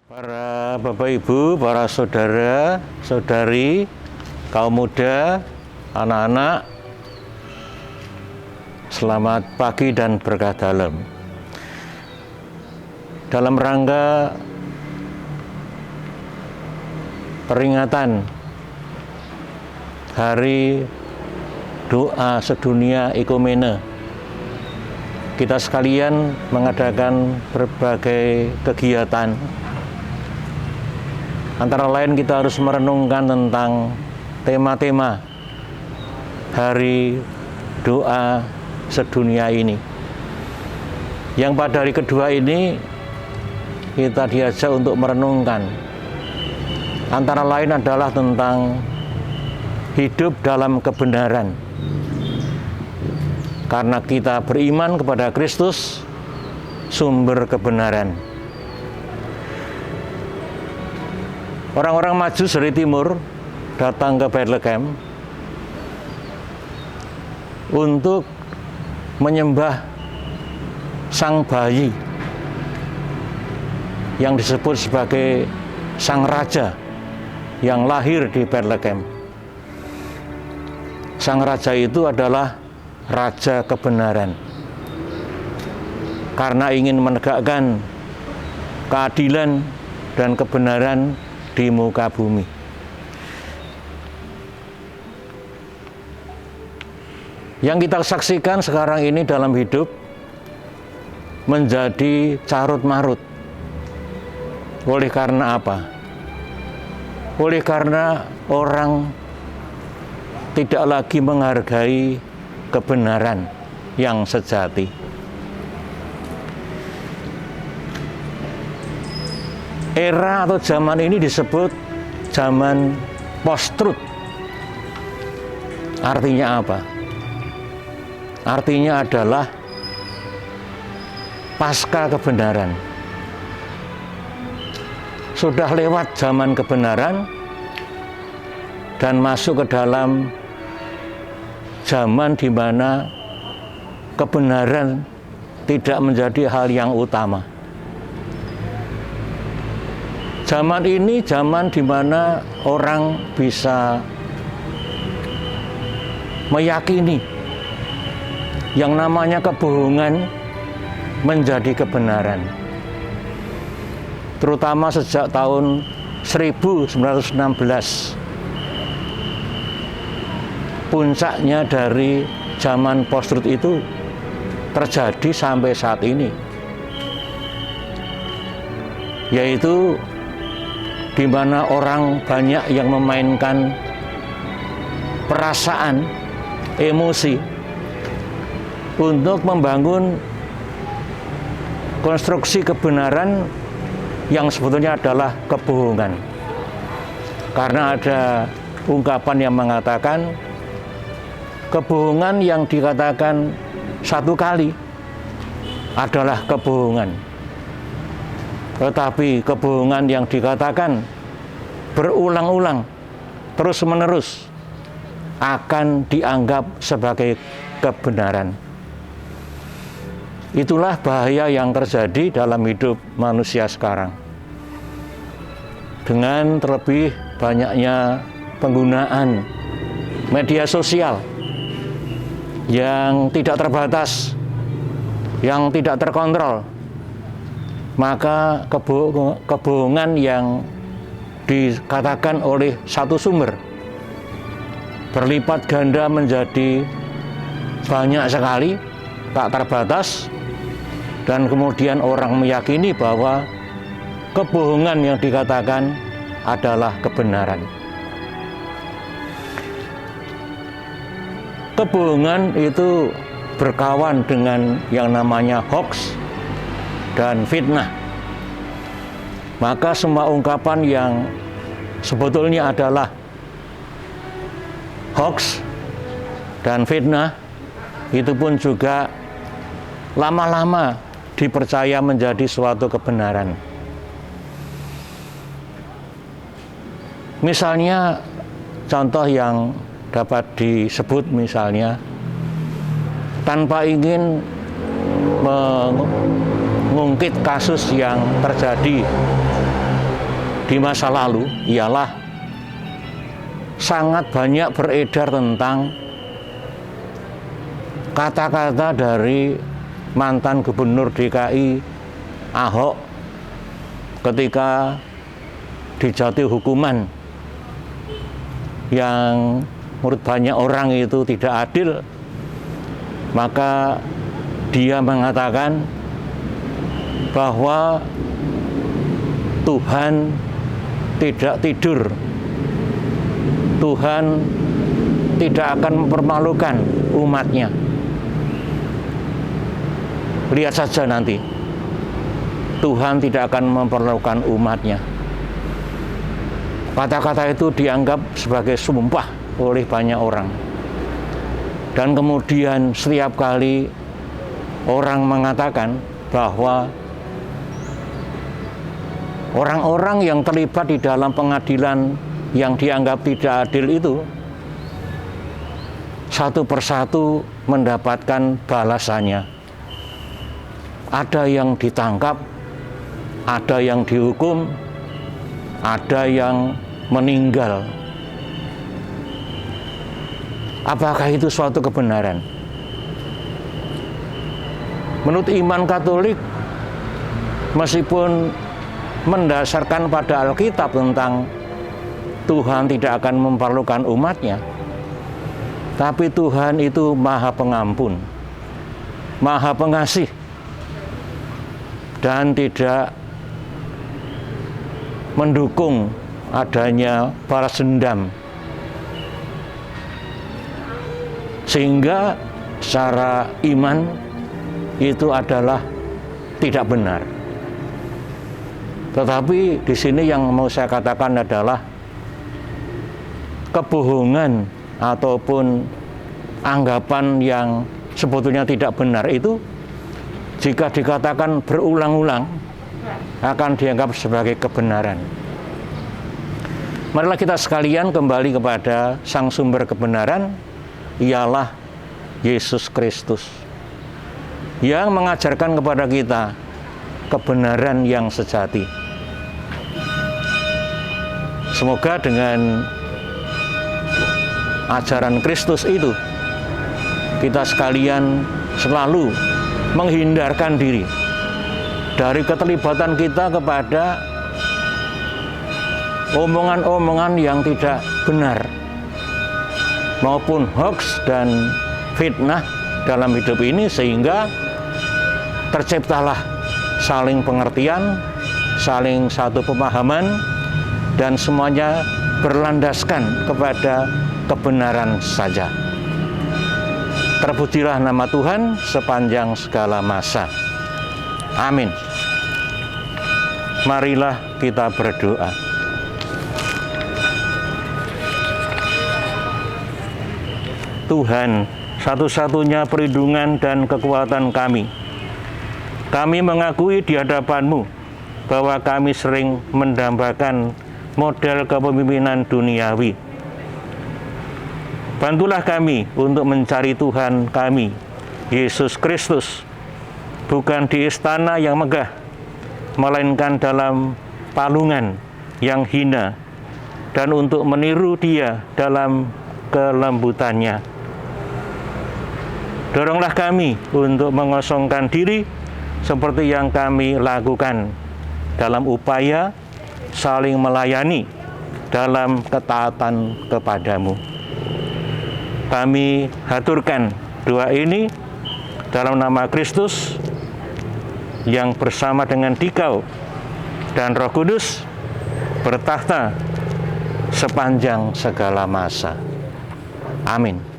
Para Bapak Ibu, para saudara, saudari, kaum muda, anak-anak, selamat pagi dan berkah dalam. Dalam rangka peringatan Hari Doa Sedunia Ekumene, kita sekalian mengadakan berbagai kegiatan. Antara lain kita harus merenungkan tentang tema-tema Hari Doa Sedunia ini. Yang pada hari kedua ini kita diajak untuk merenungkan. Antara lain adalah tentang hidup dalam kebenaran. Karena kita beriman kepada Kristus, sumber kebenaran. Orang-orang Majus dari timur datang ke Bethlehem untuk menyembah sang bayi yang disebut sebagai sang raja yang lahir di Bethlehem. Sang raja itu adalah raja kebenaran, karena ingin menegakkan keadilan dan kebenaran di muka bumi. Yang kita saksikan sekarang ini dalam hidup menjadi carut-marut. Oleh karena apa? Oleh karena orang tidak lagi menghargai kebenaran yang sejati. Era atau zaman ini disebut zaman post-truth. Artinya apa? Artinya adalah pasca kebenaran. Sudah lewat zaman kebenaran dan masuk ke dalam zaman di mana kebenaran tidak menjadi hal yang utama. Zaman ini zaman di mana orang bisa meyakini yang namanya kebohongan menjadi kebenaran. Terutama sejak tahun 1916. Puncaknya dari zaman post-truth itu terjadi sampai saat ini. Yaitu di mana orang banyak yang memainkan perasaan, emosi untuk membangun konstruksi kebenaran yang sebetulnya adalah kebohongan. Karena ada ungkapan yang mengatakan kebohongan yang dikatakan satu kali adalah kebohongan. Tetapi kebohongan yang dikatakan berulang-ulang, terus-menerus, akan dianggap sebagai kebenaran. Itulah bahaya yang terjadi dalam hidup manusia sekarang. Dengan terlebih banyaknya penggunaan media sosial yang tidak terbatas, yang tidak terkontrol, maka kebohongan yang dikatakan oleh satu sumber berlipat ganda menjadi banyak sekali, tak terbatas, dan kemudian orang meyakini bahwa kebohongan yang dikatakan adalah kebenaran. Kebohongan itu berkawan dengan yang namanya hoax dan fitnah. Maka semua ungkapan yang sebetulnya adalah hoax dan fitnah itu pun juga lama-lama dipercaya menjadi suatu kebenaran. Misalnya contoh yang dapat disebut misalnya, tanpa ingin mengungkit kasus yang terjadi di masa lalu ialah sangat banyak beredar tentang kata-kata dari mantan Gubernur DKI Ahok ketika dijatuhi hukuman yang menurut banyak orang itu tidak adil, maka dia mengatakan bahwa Tuhan tidak tidur, Tuhan tidak akan mempermalukan umatnya. Lihat saja nanti, Tuhan tidak akan mempermalukan umatnya. Kata-kata itu dianggap sebagai sumpah oleh banyak orang. Dan kemudian setiap kali orang mengatakan bahwa orang-orang yang terlibat di dalam pengadilan yang dianggap tidak adil itu satu persatu mendapatkan balasannya. Ada yang ditangkap, ada yang dihukum, ada yang meninggal. Apakah itu suatu kebenaran? Menurut iman Katolik, meskipun mendasarkan pada Alkitab tentang Tuhan tidak akan memperlukan umatnya, tapi Tuhan itu Maha Pengampun, Maha Pengasih, dan tidak mendukung adanya balas dendam, sehingga secara iman itu adalah tidak benar. Tetapi di sini yang mau saya katakan adalah kebohongan ataupun anggapan yang sebetulnya tidak benar itu jika dikatakan berulang-ulang akan dianggap sebagai kebenaran. Marilah kita sekalian kembali kepada sang sumber kebenaran, ialah Yesus Kristus, yang mengajarkan kepada kita kebenaran yang sejati. Semoga dengan ajaran Kristus itu kita sekalian selalu menghindarkan diri dari keterlibatan kita kepada omongan-omongan yang tidak benar maupun hoax dan fitnah dalam hidup ini, sehingga terciptalah saling pengertian, saling satu pemahaman, dan semuanya berlandaskan kepada kebenaran saja. Terpujilah nama Tuhan sepanjang segala masa. Amin. Marilah kita berdoa. Tuhan, satu-satunya perlindungan dan kekuatan kami. Kami mengakui di hadapan-Mu bahwa kami sering mendambakan model kepemimpinan duniawi. Bantulah kami untuk mencari Tuhan kami, Yesus Kristus, bukan di istana yang megah, melainkan dalam palungan yang hina, dan untuk meniru Dia dalam kelembutannya. Doronglah kami untuk mengosongkan diri seperti yang kami lakukan dalam upaya saling melayani dalam ketaatan kepadamu. Kami haturkan doa ini dalam nama Kristus yang bersama dengan Dikau dan Roh Kudus bertahta sepanjang segala masa. Amin.